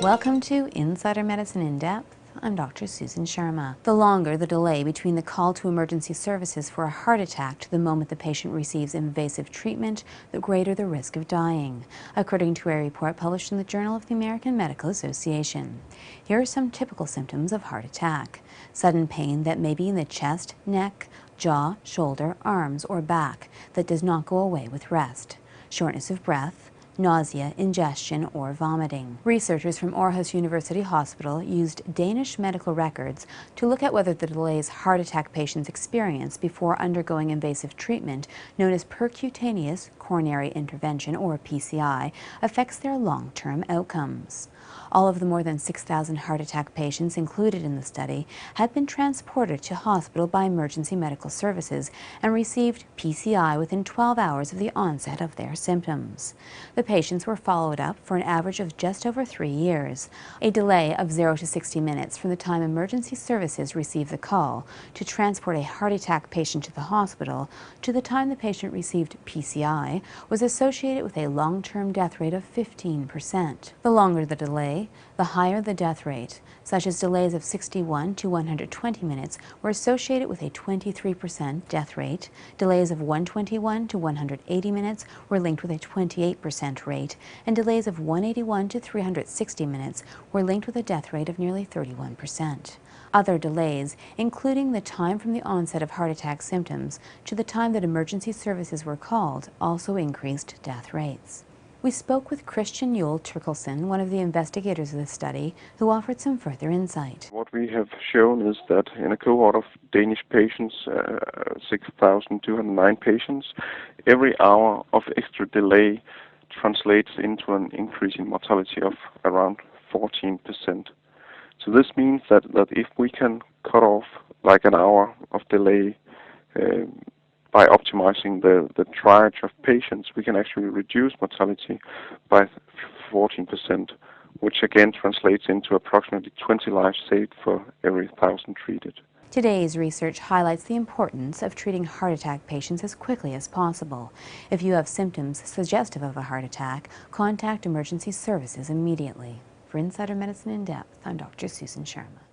Welcome to Insider Medicine in Depth. I'm Dr. Susan Sharma. The longer the delay between the call to emergency services for a heart attack to the moment the patient receives invasive treatment, the greater the risk of dying, according to a report published in the Journal of the American Medical Association. Here are some typical symptoms of heart attack. Sudden pain that may be in the chest, neck, jaw, shoulder, arms, or back that does not go away with rest. Shortness of breath, nausea, indigestion, or vomiting. Researchers from Aarhus University Hospital used Danish medical records to look at whether the delays heart attack patients experience before undergoing invasive treatment, known as percutaneous coronary intervention, or PCI, affects their long-term outcomes. All of the more than 6,000 heart attack patients included in the study had been transported to hospital by emergency medical services and received PCI within 12 hours of the onset of their symptoms. The patients were followed up for an average of just over 3 years, a delay of 0 to 60 minutes from the time emergency services received the call to transport a heart attack patient to the hospital to the time the patient received PCI was associated with a long-term death rate of 15%. The longer the delay, the higher the death rate, such as delays of 61 to 120 minutes were associated with a 23% death rate. Delays of 121 to 180 minutes were linked with a 28% rate, and delays of 181 to 360 minutes were linked with a death rate of nearly 31%. Other delays, including the time from the onset of heart attack symptoms to the time that emergency services were called, also increased death rates. We spoke with Christian Yule Turkelson, one of the investigators of the study, who offered some further insight. What we have shown is that in a cohort of Danish patients, 6,209 patients, every hour of extra delay translates into an increase in mortality of around 14%. So this means that if we can cut off like an hour of delay by optimizing the triage of patients, we can actually reduce mortality by 14%, which again translates into approximately 20 lives saved for every 1,000 treated. Today's research highlights the importance of treating heart attack patients as quickly as possible. If you have symptoms suggestive of a heart attack, contact emergency services immediately. For Insider Medicine in Depth, I'm Dr. Susan Sharma.